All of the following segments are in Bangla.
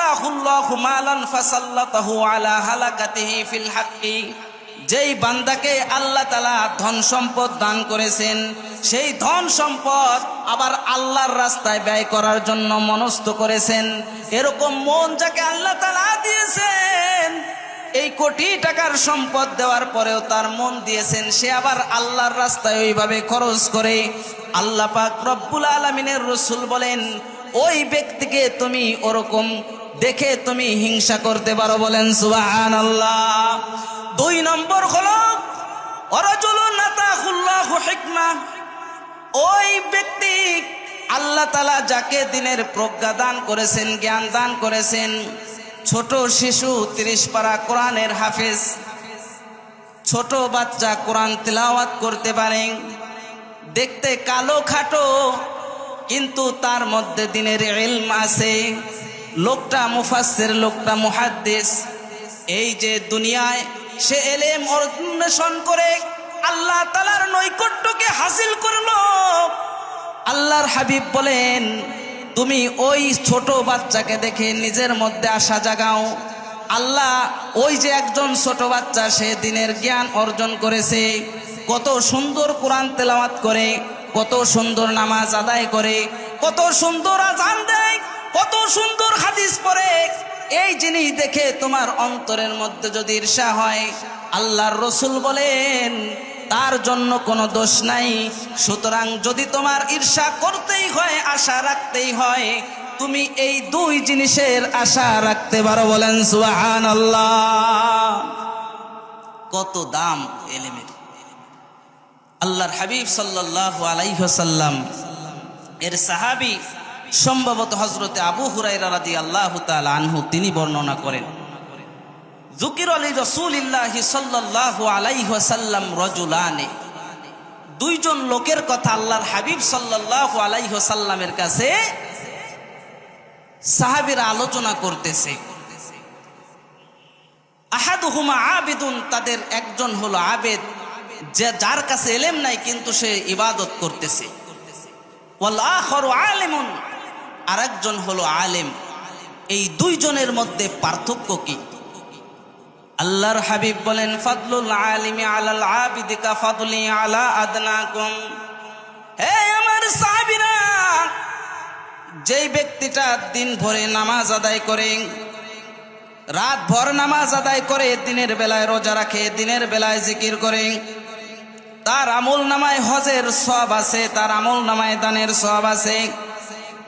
আতাহুল্লাহু মালান ফাসাল্লাতাহু আলা হালাকাতিহি ফিল হাক্কি, যেই বান্দাকে আল্লাহ তাআলা ধন সম্পদ দান করেছেন, সেই ধন সম্পদ আবার আল্লাহর রাস্তায় ব্যয় করার জন্য মনস্থ করেছেন, এরকম মন যাকে আল্লাহ তাআলা দিয়েছেন, এই কোটি টাকার সম্পদ দেওয়ার পরেও তার মন দিয়েছেন, সে আবার আল্লাহর রাস্তায় ওইভাবে খরচ করে, আল্লাহ পাক রব্বুল আলামিনের রাসূল বলেন ওই ব্যক্তিকে তুমি ওরকম দেখে তুমি হিংসা করতে পারো। বলেন সুবহানাল্লাহ। 2 নম্বর হলো ওয়ারাজুলুন আতাহুল্লাহু হিকমা, ওই ব্যক্তি আল্লাহ তাআলা যাকে দিনের প্রজ্ঞা দান করেছেন, জ্ঞান দান করেছেন, ছোট শিশু 30 পারা কোরআনের হাফেজ, ছোট বাচ্চা কোরআন তেলাওয়াত করতে পারে, দেখতে কালো খাটো কিন্তু তার মধ্যে দিনের ইলম আছে, লোকটা মুফাসসির, লোকটা মুহাদ্দিস, এই যে দুনিয়ায় সে ইলম অন্বেষণ করে আল্লাহ তাআলার নৈকট্যকে হাসিল করলো। আল্লাহর হাবিব বলেন তুমি ওই ছোট বাচ্চাকে দেখে নিজের মধ্যে আশা জাগাও, আল্লাহ ওই যে একজন ছোট বাচ্চা সে দিনের জ্ঞান অর্জন করেছে, কত সুন্দর কোরআন তেলাওয়াত করে, কত সুন্দর নামাজ আদায় করে, কত সুন্দর আযান দেয়, কত সুন্দর হাদিস পড়ে, এই জিনিস দেখে তোমার অন্তরের মধ্যে যদি ঈর্ষা হয়, আল্লাহর রাসূল বলেন তার জন্য কোনো দোষ নাই। সুতরাং যদি তোমার ঈর্ষা করতেই হয়, আশা রাখতেই হয়, তুমি এই 2 জিনিসের আশা রাখতে পারো। বলেন সুবহানাল্লাহ। কত দাম ইলমের! আল্লাহর হাবিব সাল্লাল্লাহু আলাইহি ওয়াসাল্লাম এর সাহাবী সম্ভবত হযরত আবু হুরায়রা রাদিয়াল্লাহু তাআলা আনহু, তিনি বর্ণনা করেন যুকির আলী রাসূলিল্লাহি সাল্লাল্লাহু আলাইহি ওয়াসাল্লাম রাজুলানে, 2 জন লোকের কথা আল্লাহর হাবিব সাল্লাল্লাহু আলাইহি ওয়াসাল্লামের কাছে সাহাবীরা আলোচনা করতেছে। আহাদুহুমা আবিদুন, তাদের একজন হলো আবেদ, যার কাছে ইলম নাই কিন্তু সে ইবাদত করতেছে। ওয়াল আখারু আলিমুন, আরেকজন হলো আলেম। এই 2 জনের মধ্যে পার্থক্য কি? আল্লাহর হাবিব বলেন ফাদলুল আলিমি আলাল আবিদি কা ফাদলি আলা আদনাকুম। হে আমার সাহাবীরা, যেই ব্যক্তিটা দিন ভরে নামাজ আদায় করে, রাত ভর নামাজ আদায় করে, দিনের বেলায় রোজা রাখে, দিনের বেলায় জিকির করে, তার আমল নামায় হজের সওয়াব আছে, তার আমল নামায় দানের সওয়াব আছে,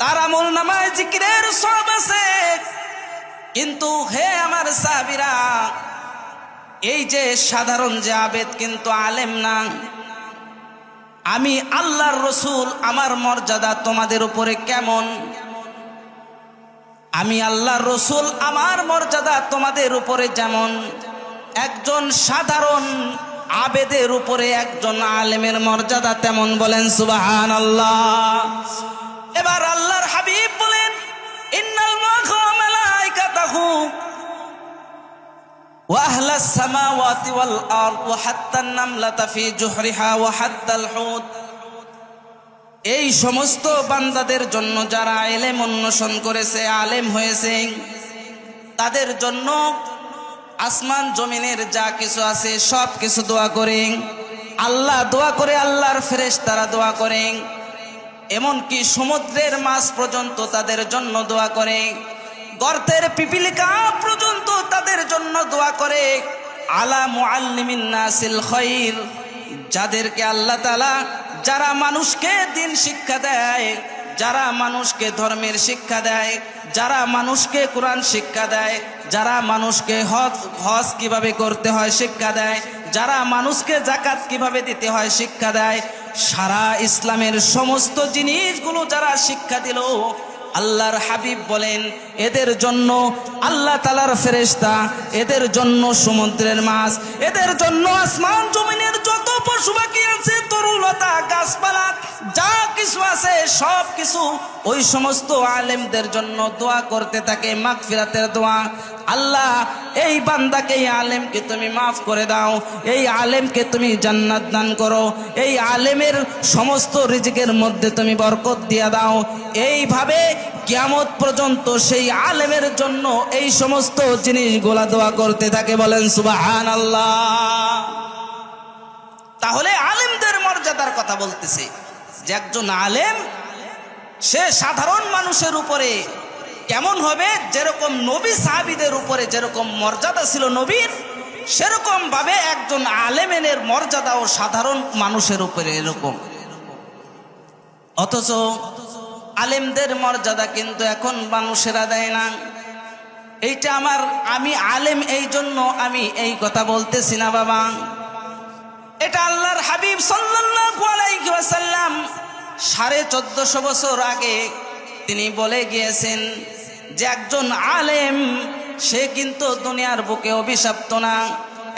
তার আমল নামায় জিকিরের সওয়াব আছে। কিন্তু হে আমার সাহাবীরা, এই যে সাধারণ যে আবেদ কিন্তু আলেম না, আমি আল্লাহর রাসূল আমার মর্যাদা তোমাদের উপরে কেমন? আমি আল্লাহর রাসূল আমার মর্যাদা তোমাদের উপরে যেমন, একজন সাধারণ আবেদের উপরে একজন আলেমের মর্যাদা তেমন। বলেন সুবহানাল্লাহ। এবার আল্লাহর হাবিব বলেন ইন্নাল্লাহা ওয়া মালাইকাতাহু ওয়া আহলাস সামাওয়াতি ওয়াল আরদ ওয়া হাত্তান নামলাতা ফি জুহরিহা ওয়া হাত্তাল হুত, এই সমস্ত বান্দাদের জন্য যারা ইলম অন্বেষণ করেছে, আলেম হয়েছে, তাদের জন্য আসমান জমিনের যা কিছু আছে সব কিছু দোয়া করে, আল্লাহ দোয়া করে, আল্লাহর ফেরেশতারা দোয়া করে, এমনকি সমুদ্রের মাছ পর্যন্ত তাদের জন্য দোয়া করে, গর্তের পিপিলিকা পর্যন্ত তাদের জন্য দোয়া করে। আলা মুআল্লিমিন নাসিল খায়র, যাদেরকে আল্লাহ তাআলা, যারা মানুষকে দিন শিক্ষা দেয়, যারা মানুষকে ধর্মের শিক্ষা দেয়, যারা মানুষকে কোরআন শিক্ষা দেয়, যারা মানুষকে হজ কিভাবে করতে হয় শিক্ষা দেয়, যারা মানুষকে যাকাত কিভাবে দিতে হয় শিক্ষা দেয়, সারা ইসলামের সমস্ত জিনিসগুলো যারা শিক্ষা দিল, আল্লাহর হাবিব বলেন এদের জন্য আল্লাহ তাআলার ফেরেশতা, এদের জন্য সমুদ্রের মাছ, এদের জন্য আসমান জমিনের যত পশু পাখি আছে, তরুলতা গাছপালা যা কিছু আছে সব কিছু ওই সমস্ত আলেমদের জন্য দোয়া করতে থাকে, মাগফিরাতের দোয়া। আল্লাহ এই বান্দাকে, এই আলেমকে তুমি মাফ করে দাও, এই আলেমকে তুমি জান্নাত দান করো, এই আলেমের সমস্ত রিজিকের মধ্যে তুমি বরকত দিয়া দাও। এইভাবে কিয়ামত পর্যন্ত সেই আলেমের জন্য এই সমস্ত জিনিসগুলা দোয়া করতে থাকে। বলেন সুবহানাল্লাহ। তাহলে আলেমদের মর্যাদার কথা বলতেছে যে একজন আলেম সে সাধারণ মানুষের উপরে কেমন হবে, যেরকম নবী সাহাবীদের উপরে যেরকম মর্যাদা ছিল নবীর, সেরকম ভাবে একজন আলেমের মর্যাদাও সাধারণ মানুষের উপরে এরকম। অথচ আলেমদের মর্যাদা কিন্তু এখন মানুষেরা দেয় না। এইটা আমি আলেম এই জন্য আমি এই কথা বলতেছি না বাবা, এটা আল্লাহর হাবিব সাল্লাল্লাহু আলাইহি ওয়াসাল্লাম 1450 বছর আগে তিনি বলে গিয়েছেন যে একজন আলেম সে কিন্তু দুনিয়ার বুকে অভিশপ্ত না।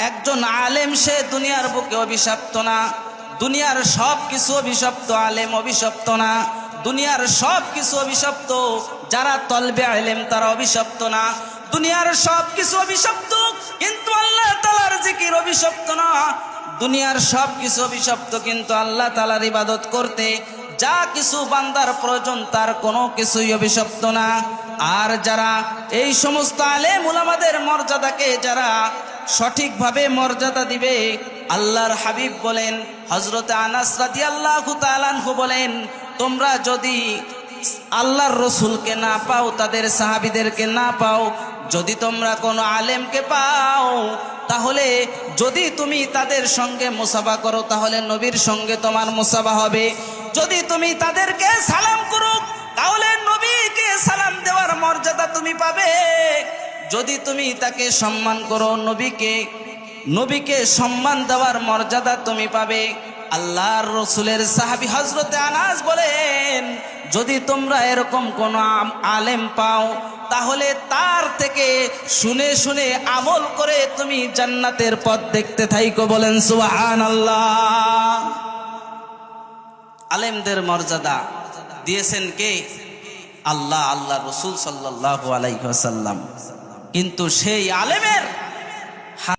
একজন আলেম সে দুনিয়ার বুকে অভিশপ্ত না। দুনিয়ার সব কিছু অভিশপ্ত, আলেম অভিশপ্ত না। দুনিয়ার সব কিছু অভিশপ্ত, যারা তলবে আলেম তারা অভিশপ্ত না। দুনিয়ার সব কিছু অভিশপ্ত, কিন্তু আল্লাহ তাআলার জিকির অভিশপ্ত না। দুনিয়ার সব কিছু অভিশপ্ত, কিন্তু আল্লাহ তাআলার ইবাদত করতে যা কিছু বান্দার প্রয়োজন তার কোনো কিছুই অভিশপ্ত না। আর যারা এই সমস্ত আলেম উলামাদের মর্যাদাকে যারা সঠিকভাবে মর্যাদা দিবে, আল্লাহর হাবিব বলেন, হযরত আনাস রাদিয়াল্লাহু তাআলা আনহু বলেন, তোমরা যদি আল্লাহর রসুলকে না পাও, তাদের সাহাবীদেরকে না পাও, যদি তোমরা কোনো আলেমকে পাও, তাহলে যদি তুমি তাদের সঙ্গে মুসাফা করো তাহলে নবীর সঙ্গে তোমার মুসাফা হবে। যদি তুমি তাদেরকে সালাম করো তাহলে নবীকে সালাম দেওয়ার মর্যাদা তুমি পাবে। যদি তুমি তাকে সম্মান করো, নবীকে সম্মান দেওয়ার মর্যাদা তুমি পাবে। আল্লাহর রসুলের সাহাবী হযরতে আনাস বলেন, যদি তোমরা এরকম কোন আলেম পাও তাহলে তার থেকে শুনে শুনে আমল করে তুমি জান্নাতের পথ দেখতে থাইকো। বলেন সুবহানাল্লাহ। আলেমদের মর্যাদা দিয়েছেন কে? আল্লাহ, আল্লাহ রসুল সাল্লাল্লাহু আলাইহি ওয়াসাল্লাম। কিন্তু সেই আলেমের